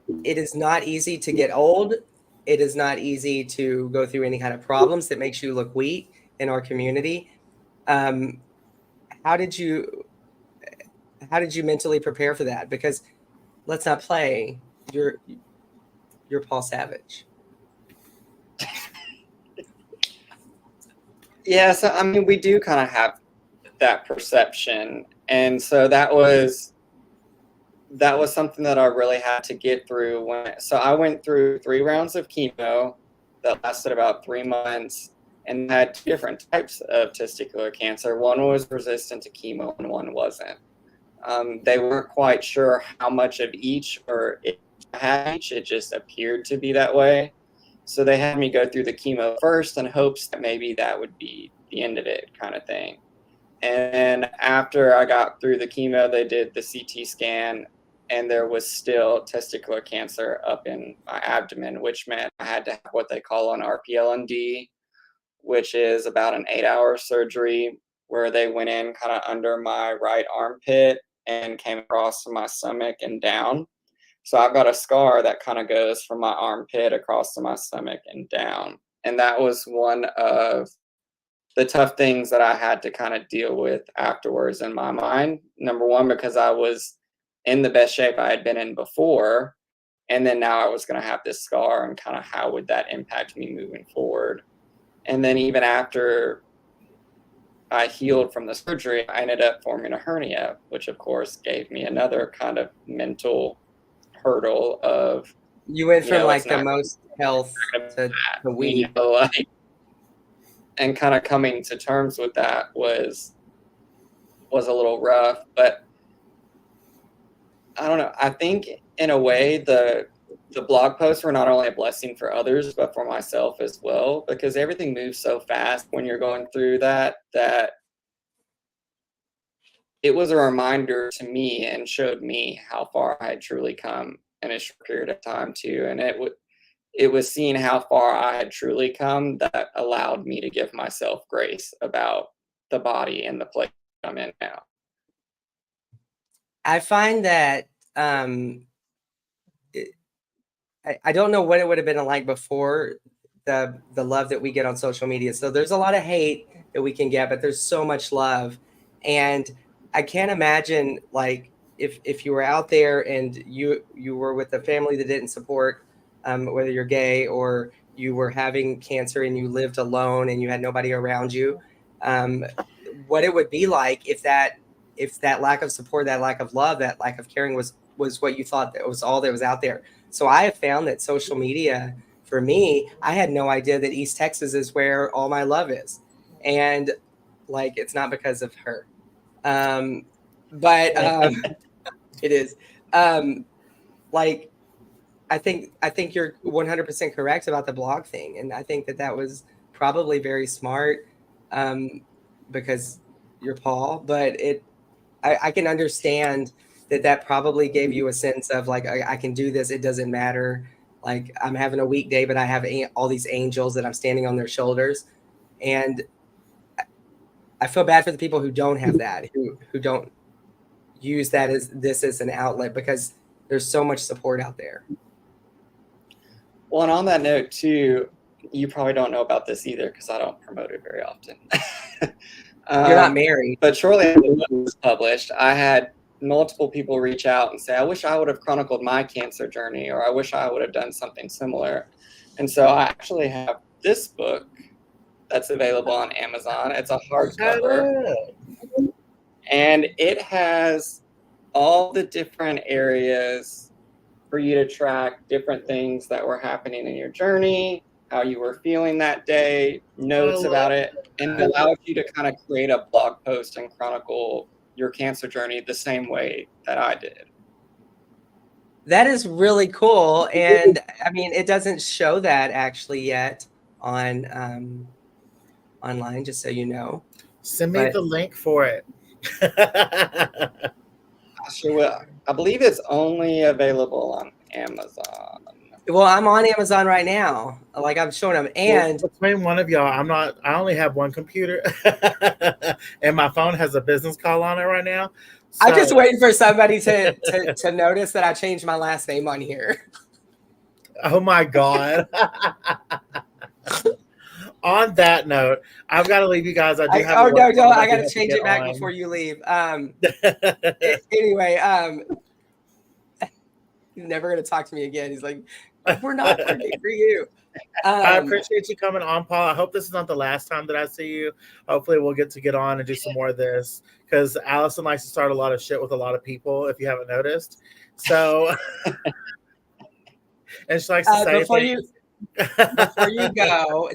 is not easy to get old. It is not easy to go through any kind of problems that makes you look weak in our community. How did you mentally prepare for that? Because let's not play. You're Paul Savage. Yeah, so I mean, we do kind of have that perception, and so that was something that I really had to get through. So I went through 3 rounds of chemo that lasted about 3 months, and had 2 different types of testicular cancer. One was resistant to chemo, and one wasn't. They weren't quite sure how much of each, or if I had each. It just appeared to be that way. So they had me go through the chemo first in hopes that maybe that would be the end of it, kind of thing. And after I got through the chemo, they did the CT scan, and there was still testicular cancer up in my abdomen, which meant I had to have what they call an RPLND, which is about an 8-hour surgery where they went in kind of under my right armpit and came across from my stomach and down. So I've got a scar that kind of goes from my armpit across to my stomach and down. And that was one of the tough things that I had to kind of deal with afterwards in my mind. Number one, because I was in the best shape I had been in before. And then now I was going to have this scar, and kind of how would that impact me moving forward? And then even after I healed from the surgery, I ended up forming a hernia, which of course gave me another kind of mental hurdle of, You went from like it's the not most health to the weak. like, and kind of coming to terms with that was a little rough. But I don't know. I think in a way the blog posts were not only a blessing for others, but for myself as well, because everything moves so fast when you're going through that it was a reminder to me and showed me how far I had truly come in a short period of time too. And it was seeing how far I had truly come that allowed me to give myself grace about the body and the place I'm in now. I find that I don't know what it would have been like before the love that we get on social media. So there's a lot of hate that we can get, but there's so much love. And I can't imagine, like, if you were out there and you were with a family that didn't support, whether you're gay or you were having cancer and you lived alone and you had nobody around you, what it would be like if that lack of support, that lack of love, that lack of caring was what you thought that was all that was out there. So I have found that social media, for me, I had no idea that East Texas is where all my love is. And like, it's not because of her. But it is. Like, I think you're 100% correct about the blog thing. And I think that was probably very smart, because you're Paul, but I can understand that probably gave you a sense of like, I can do this. It doesn't matter. Like, I'm having a weak day, but I have all these angels that I'm standing on their shoulders. And I feel bad for the people who don't have that, who don't use that as an outlet, because there's so much support out there. Well, and on that note too, you probably don't know about this either because I don't promote it very often. You're not married. But shortly after the book was published, I had multiple people reach out and say, I wish I would have chronicled my cancer journey, or I wish I would have done something similar. And so I actually have this book that's available on Amazon. It's a hardcover. And it has all the different areas for you to track different things that were happening in your journey, how you were feeling that day, notes about it, and it allows you to kind of create a blog post and chronicle your cancer journey the same way that I did. That is really cool. And I mean, it doesn't show that actually yet on online, just so you know. Send me the link for it. I sure will. I believe it's only available on Amazon. Well, I'm on Amazon right now. Like, I'm showing them. And between one of y'all, I only have one computer and my phone has a business call on it right now. So. I'm just waiting for somebody to notice that I changed my last name on here. Oh my God. On that note, I've got to leave you guys. I got to change it back before you leave. Anyway, he's never going to talk to me again. He's like, we're not working for you. I appreciate you coming on, Paul. I hope this is not the last time that I see you. Hopefully we'll get to get on and do some more of this, because Allison likes to start a lot of shit with a lot of people, if you haven't noticed. So, and she likes to say before you go,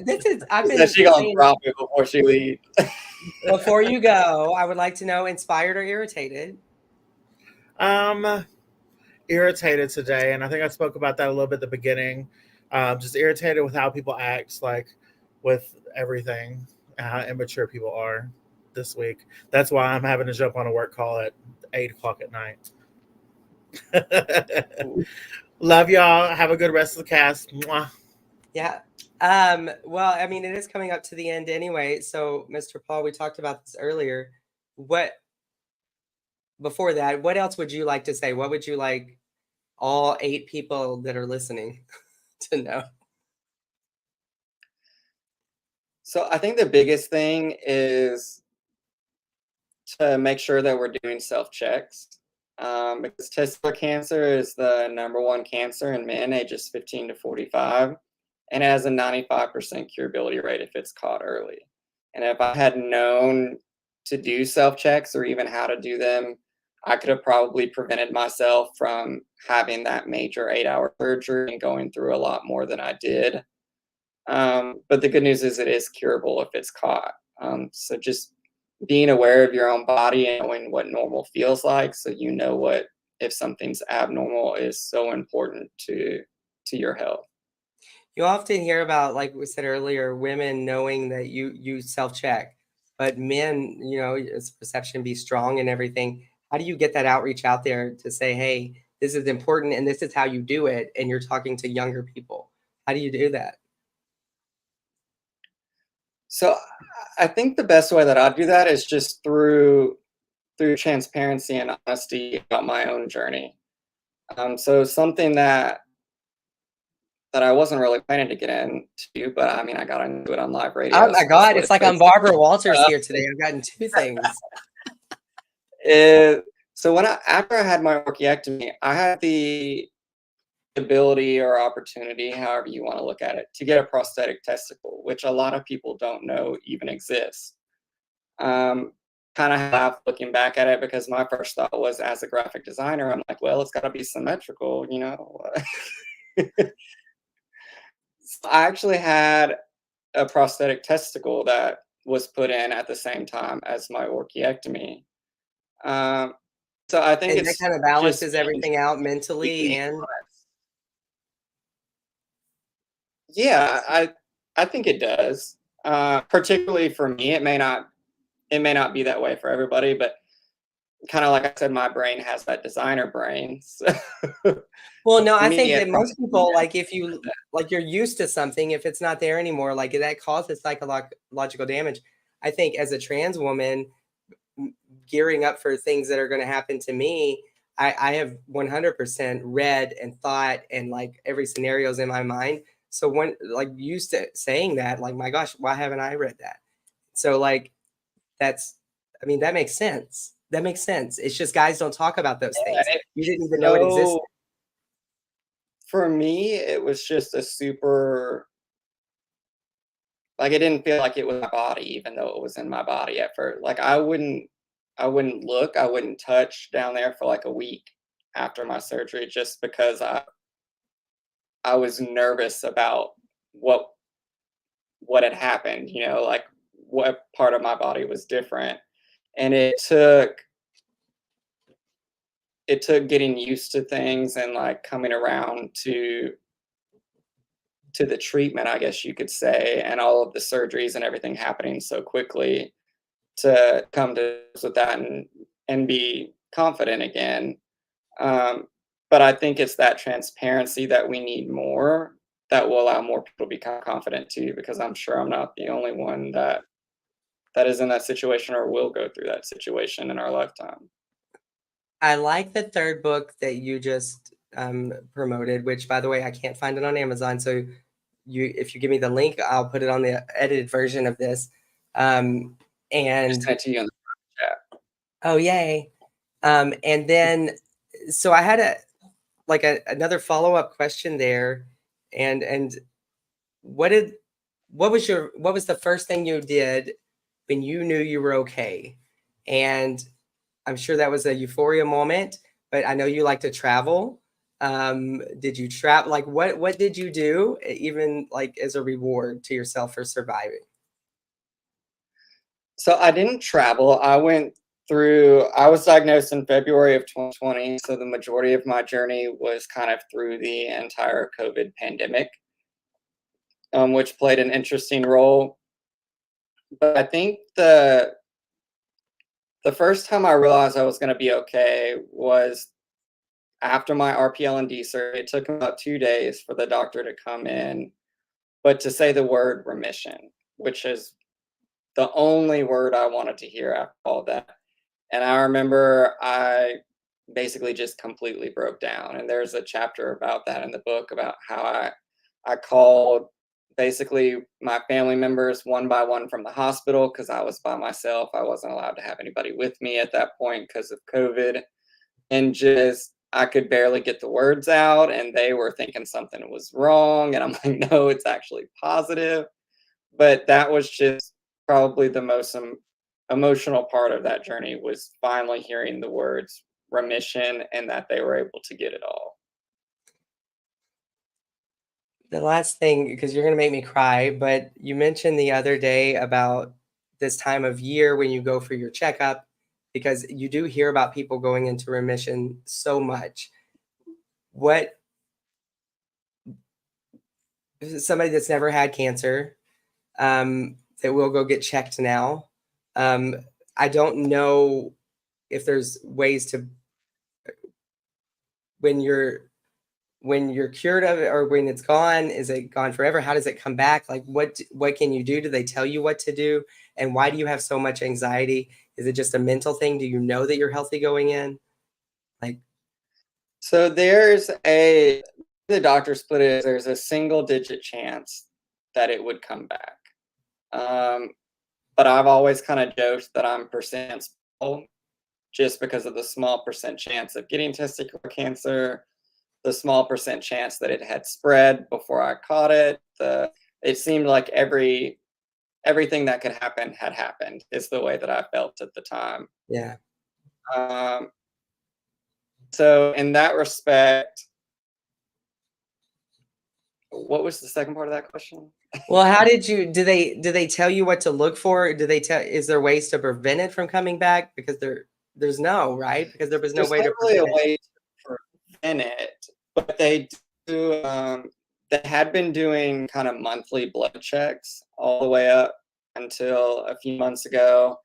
she gonna drop it before she leaves. Before you go, I would like to know, inspired or irritated? Irritated today, and I think I spoke about that a little bit at the beginning. Just irritated with how people act, like with everything, how immature people are this week. That's why I'm having to jump on a work call at 8:00 at night. Love y'all. Have a good rest of the cast. Mwah. Yeah. Well, I mean, it is coming up to the end anyway. So, Mr. Paul, we talked about this earlier. Before that, what else would you like to say? What would you like all 8 people that are listening to know? So I think the biggest thing is to make sure that we're doing self-checks, because testicular cancer is the #1 cancer in men ages 15 to 45, and it has a 95% curability rate if it's caught early. And if I had known to do self-checks or even how to do them, I could have probably prevented myself from having that major 8-hour surgery and going through a lot more than I did. But the good news is it is curable if it's caught. So just being aware of your own body and knowing what normal feels like, so you know what if something's abnormal, is so important to your health. You often hear about, like we said earlier, women knowing that you self-check, but men, it's perception be strong and everything. How do you get that outreach out there to say, hey, this is important and this is how you do it, and you're talking to younger people? How do you do that? So I think the best way that I do that is just through transparency and honesty about my own journey. So something that I wasn't really planning to get into, but I mean, I got into it on live radio. Oh my God, it's like I'm Barbara Walters here today. I've gotten 2 things. So after I had my orchiectomy, I had the ability or opportunity, however you want to look at it, to get a prosthetic testicle, which a lot of people don't know even exists. kind of laugh looking back at it, because my first thought was, as a graphic designer, I'm like, well, it's got to be symmetrical, you know. I actually had a prosthetic testicle that was put in at the same time as my orchiectomy. Um, so I think And that it's kind of just balances being everything out mentally completely and honest. Yeah, I think it does. Particularly for me, it may not be that way for everybody, but kind of like I said, my brain has that designer brain. So well, no, for I me, think it that probably most people, like, if you like, you're used to something, if it's not there anymore, like, that causes psychological damage. I think as a trans woman, gearing up for things that are going to happen to me, I have 100% read and thought, and like every scenario's in my mind. So when like used to saying that, like, my gosh, why haven't I read that? So like that's, I mean, that makes sense. That makes sense. It's just guys don't talk about those yeah, things. You didn't even know it so existed. for me, it was just a super, like, it didn't feel like it was my body, even though it was in my body at first. Like, I wouldn't look, I wouldn't touch down there for like a week after my surgery, just because I was nervous about what what had happened, you know, like what part of my body was different. And it took getting used to things and like coming around to the treatment, I guess you could say, and all of the surgeries and everything happening so quickly, to come to terms with that and be confident again. Um, but I think it's that transparency that we need more, that will allow more people to become confident too, because I'm sure I'm not the only one that is in that situation or will go through that situation in our lifetime. I like the third book that you just promoted, which by the way, I can't find it on Amazon. So if you give me the link, I'll put it on the edited version of this. Um, Just and sent it to you in the chat. oh, yay. And then, so I had another follow-up question there. And what was the first thing you did when you knew you were okay? And I'm sure that was a euphoria moment, but I know you like to travel. Did you travel? Like, what did you do, even like as a reward to yourself for surviving? So I didn't travel. I was diagnosed in February of 2020. So the majority of my journey was kind of through the entire COVID pandemic, which played an interesting role. But I think the first time I realized I was going to be okay was after my RPL&D surgery. It took about 2 days for the doctor to come in, but to say the word remission, which is the only word I wanted to hear after all that. And I remember I basically just completely broke down. And there's a chapter about that in the book, about how I called basically my family members one by one from the hospital, because I was by myself. I wasn't allowed to have anybody with me at that point because of COVID. And just, I could barely get the words out, and they were thinking something was wrong. And I'm like, no, it's actually positive. But that was just probably the most emotional part of that journey, was finally hearing the words remission and that they were able to get it all. The last thing, because you're going to make me cry, but you mentioned the other day about this time of year when you go for your checkup, because you do hear about people going into remission so much. What, somebody that's never had cancer, that will go get checked now. I don't know if there's ways to, when you're cured of it, or when it's gone, is it gone forever? How does it come back? Like, what can you do? Do they tell you what to do? And why do you have so much anxiety? Is it just a mental thing? Do you know that you're healthy going in? Like, So the doctor split it, there's a single digit chance that it would come back. But I've always kind of joked that I'm percent small, just because of the small percent chance of getting testicular cancer, the small percent chance that it had spread before I caught it. It seemed like every everything that could happen had happened, is the way that I felt at the time. Yeah. So in that respect, what was the second part of that question? Well, how did do they tell you what to look for? Do they tell, is there ways to prevent it from coming back? Because there's no, right? Because there was no There's way not to really a prevent it. way to prevent it, but they do. They had been doing kind of monthly blood checks all the way up until a few months ago,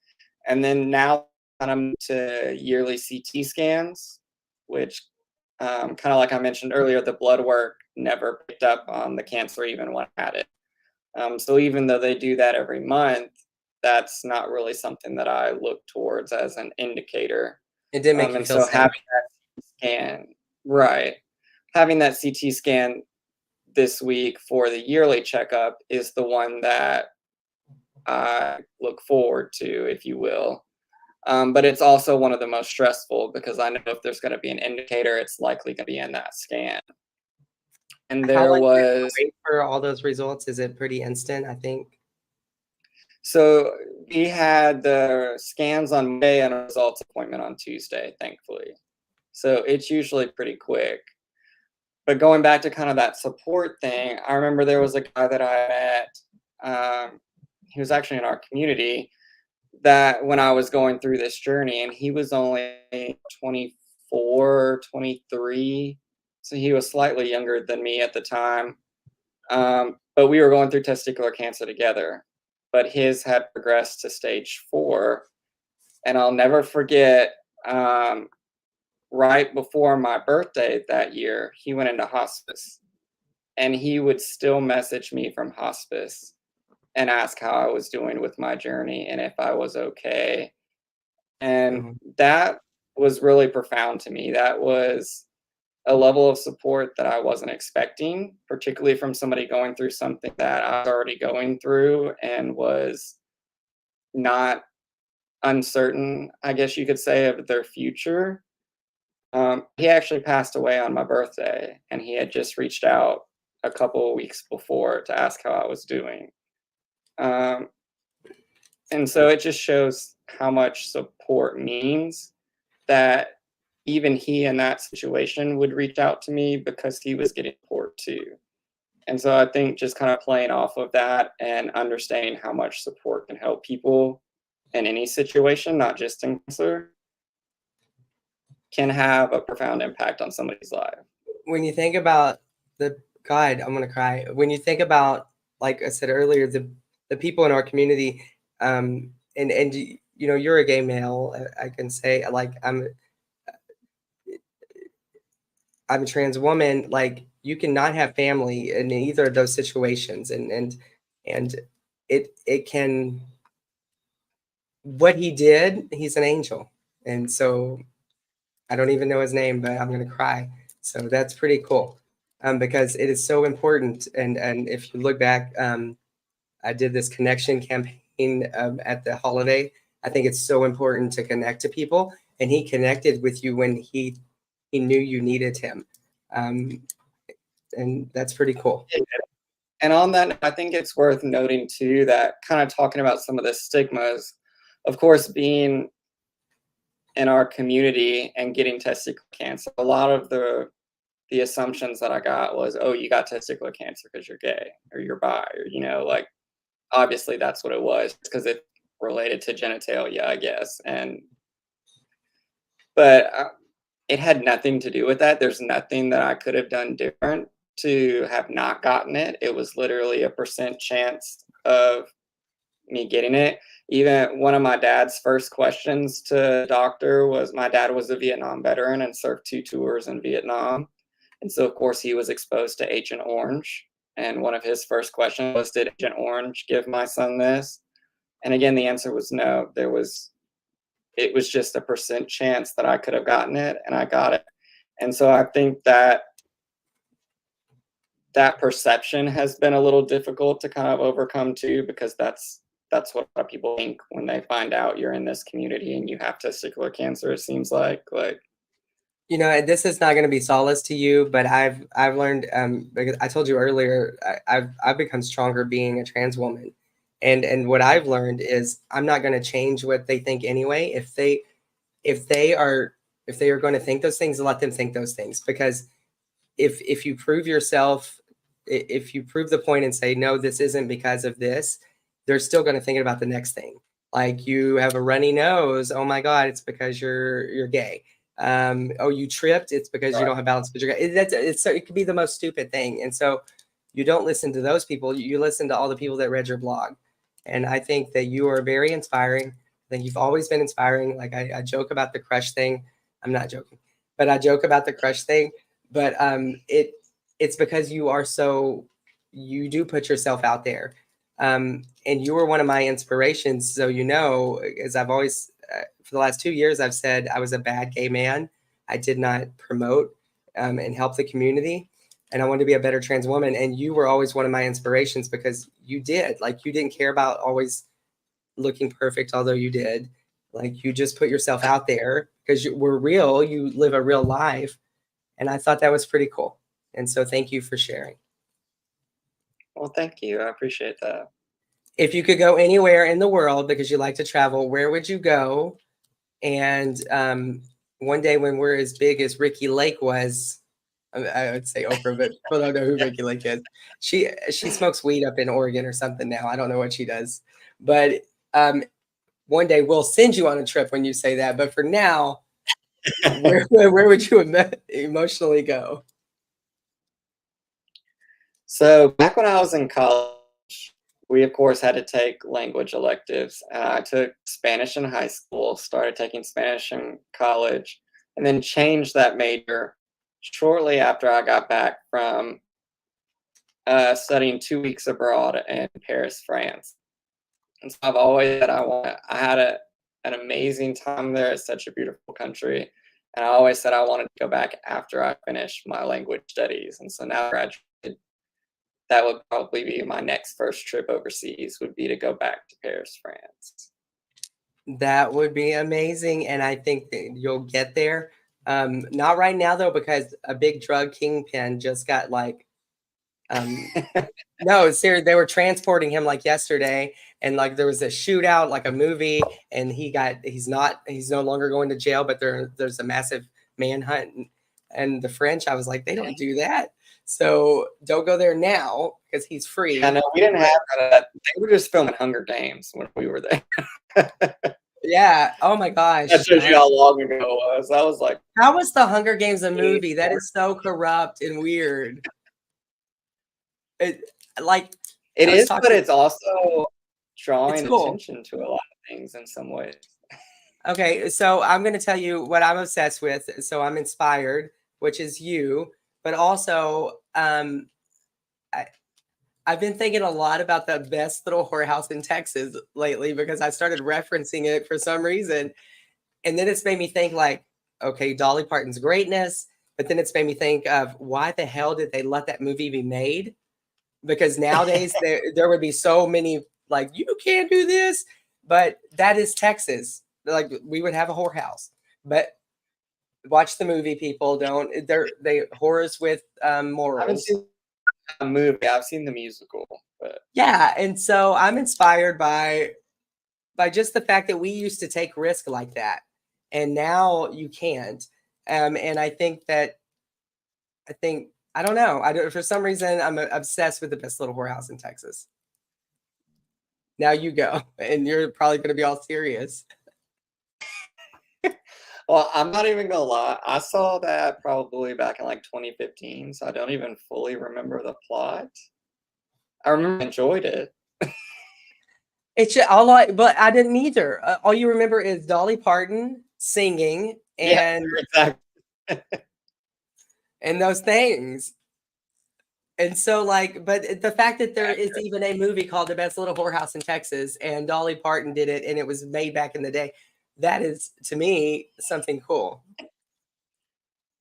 and then now kind of moved to yearly CT scans, which kind of like I mentioned earlier, the blood work never picked up on the cancer even when I had it. So even though they do that every month, that's not really something that I look towards as an indicator. It did make you And feel so safe. having that scan, right, having that CT scan this week for the yearly checkup is the one that I look forward to, if you will. But it's also one of the most stressful because I know if there's going to be an indicator, it's likely going to be in that scan. And How there long do you have to was, wait for all those results? Is it pretty instant, I think? so we had the scans on Monday and a results appointment on Tuesday, thankfully. So it's usually pretty quick. But going back to kind of that support thing, I remember there was a guy that I met. He was actually in our community that when I was going through this journey, and he was only 24, 23. So he was slightly younger than me at the time. But we were going through testicular cancer together. But his had progressed to stage 4. And I'll never forget, right before my birthday that year, he went into hospice. And he would still message me from hospice and ask how I was doing with my journey and if I was okay. And that was really profound to me. That was a level of support that I wasn't expecting, particularly from somebody going through something that I was already going through and was not uncertain, I guess you could say, of their future. He actually passed away on my birthday, and he had just reached out a couple of weeks before to ask how I was doing. And so it just shows how much support means, that even he in that situation would reach out to me because he was getting support too. And so I think just kind of playing off of that and understanding how much support can help people in any situation, not just in cancer, can have a profound impact on somebody's life. When you think about God, I'm gonna cry. When you think about, like I said earlier, the people in our community, and you know, you're a gay male. I can say, like, I'm a trans woman. Like, you cannot have family in either of those situations, and it can. What he did, he's an angel, and so I don't even know his name, but I'm gonna cry. So that's pretty cool, because it is so important. And if you look back, I did this connection campaign at the holiday. I think it's so important to connect to people, and he connected with you when he knew you needed him, and that's pretty cool. And on that, I think it's worth noting too that kind of talking about some of the stigmas, of course, being in our community and getting testicular cancer, a lot of the assumptions that I got was, oh, you got testicular cancer because you're gay or you're bi, or, you know, like, obviously that's what it was because it related to genitalia, I guess. But it had nothing to do with that. There's nothing that I could have done different to have not gotten it. It was literally a percent chance of me getting it. Even one of my dad's first questions to the doctor was, my dad was a Vietnam veteran and served 2 tours in Vietnam. And so, of course, he was exposed to Agent Orange. And one of his first questions was, did Agent Orange give my son this? And again, the answer was no. It was just a percent chance that I could have gotten it, and I got it. And so I think that perception has been a little difficult to kind of overcome too, because that's what a lot of people think when they find out you're in this community and you have testicular cancer. It seems like You know, this is not going to be solace to you, but I've learned, because I told you earlier, I've become stronger being a trans woman, And what I've learned is I'm not going to change what they think anyway. If they are going to think those things, let them think those things, because if you prove yourself, if you prove the point and say, no, this isn't because of this, they're still going to think about the next thing. Like, you have a runny nose. Oh my God, it's because you're gay. Oh, you tripped. It's because you don't have balance, but you're gay. It could be the most stupid thing. And so you don't listen to those people. You listen to all the people that read your blog. And I think that you are very inspiring. I think you've always been inspiring. Like, I joke about the crush thing. I'm not joking, but I joke about the crush thing. But it's because you do put yourself out there. And you were one of my inspirations. So, as I've always, for the last 2 years, I've said I was a bad gay man. I did not promote and help the community. And I wanted to be a better trans woman. And you were always one of my inspirations, because you didn't care about always looking perfect, although you did. Like, you just put yourself out there because you were real. You live a real life. And I thought that was pretty cool. And so thank you for sharing. Well, thank you. I appreciate that. If you could go anywhere in the world because you like to travel, where would you go? And one day when we're as big as Ricky Lake was, I would say Oprah, but people don't know who Ricky Lake is. She smokes weed up in Oregon or something now. I don't know what she does. But one day we'll send you on a trip when you say that. But for now, where would you emotionally go? So back when I was in college, we of course had to take language electives. I took Spanish in high school, started taking Spanish in college, and then changed that major shortly after I got back from studying 2 weeks abroad in Paris, France. And so I've always said I had an amazing time there. It's such a beautiful country. And I always said I wanted to go back after I finished my language studies. And so now I graduated, that would probably be my next first trip overseas, would be to go back to Paris, France. That would be amazing. And I think that you'll get there. Not right now, though, because a big drug kingpin just got no, seriously, they were transporting him like yesterday, and like there was a shootout, like a movie, and he's no longer going to jail, but there's a massive manhunt. And the French, I was like, they don't do that. So don't go there now because he's free. I know we didn't have that. They were just filming Hunger Games when we were there. Yeah. Oh my gosh. That shows you how long ago it was. I was like, how was the Hunger Games a movie? That is so corrupt and weird. It is, but it's also drawing cool. attention to a lot of things in some ways. Okay, so I'm going to tell you what I'm obsessed with. So I'm inspired, which is you, but also I've been thinking a lot about the best little whorehouse in Texas lately, because I started referencing it for some reason. And then it's made me think, like, okay, Dolly Parton's greatness, but then it's made me think of why the hell did they let that movie be made? Because nowadays there would be so many, like, you can't do this, but that is Texas. Like, we would have a whorehouse. But watch the movie, people. They horrors with morals. I haven't seen a movie. I've seen the musical. But yeah, and so I'm inspired by just the fact that we used to take risk like that, and now you can't. And I think I don't know. For some reason, I'm obsessed with the best little whorehouse in Texas. Now you go, and you're probably going to be all serious. Well, I'm not even gonna lie. I saw that probably back in like 2015, so I don't even fully remember the plot. I remember I enjoyed it. But I didn't either. All you remember is Dolly Parton singing and exactly. and those things. And so, but the fact that there is even a movie called The Best Little Whorehouse in Texas, and Dolly Parton did it, and it was made back in the day, that is, to me, something cool.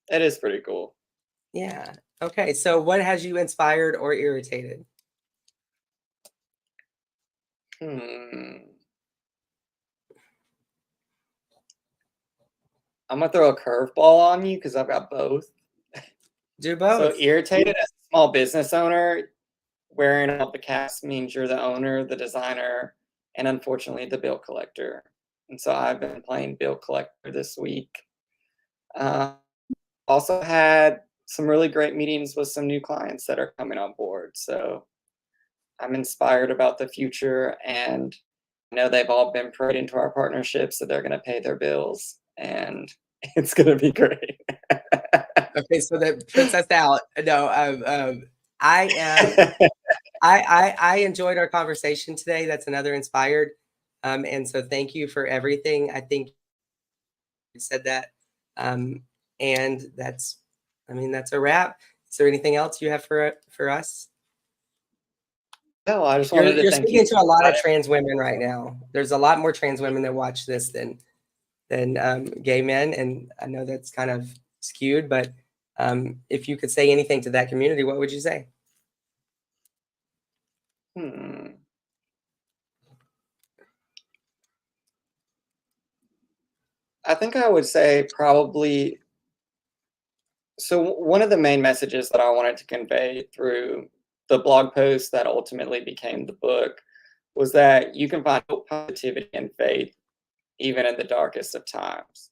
It is pretty cool. Yeah. Okay. So what has you inspired or irritated? I'm gonna throw a curveball on you because I've got both. Do both. So irritated as a small business owner, wearing all the caps means you're the owner, the designer, and unfortunately the bill collector. And so I've been playing bill collector this week. Also had some really great meetings with some new clients that are coming on board. So I'm inspired about the future, and I know they've all been prayed into our partnership, so they're going to pay their bills, and it's going to be great. Okay, so that puts us out. No, I am. I enjoyed our conversation today. That's another inspired. And so thank you for everything. I think you said that. And that's, I mean, that's a wrap. Is there anything else you have for us? No, I just wanted to You're thank speaking you. to a lot of trans women right now. There's a lot more trans women that watch this than gay men, and I know that's kind of skewed. But if you could say anything to that community, what would you say? I think I would say probably. So one of the main messages that I wanted to convey through the blog post that ultimately became the book was that you can find hope, positivity, and faith even in the darkest of times.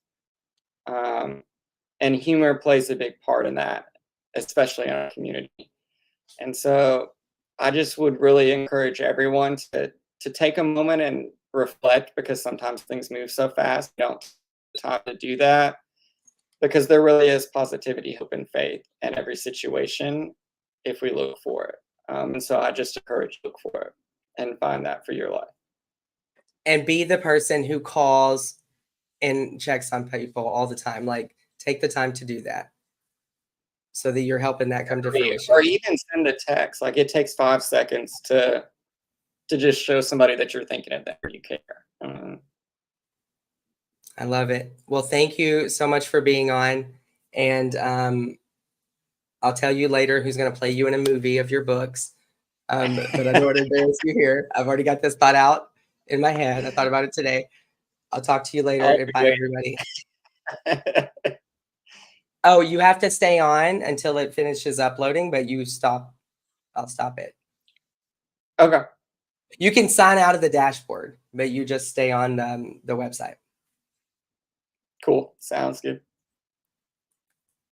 And humor plays a big part in that, especially in our community. And so I just would really encourage everyone to take a moment and reflect, because sometimes things move so fast, you don't have time to do that, because there really is positivity, hope, and faith in every situation if we look for it. And so I just encourage you to look for it and find that for your life. And be the person who calls and checks on people all the time. Like, take the time to do that so that you're helping that come to fruition. Or even send a text. Like, it takes 5 seconds to just show somebody that you're thinking of them or you care. I love it. Well, thank you so much for being on. And I'll tell you later who's going to play you in a movie of your books. But I don't want to embarrass you here. I've already got this thought out in my head. I thought about it today. I'll talk to you later. And bye, everybody. Oh, you have to stay on until it finishes uploading, but you stop. I'll stop it. Okay. You can sign out of the dashboard, but you just stay on the website. Cool. Sounds good.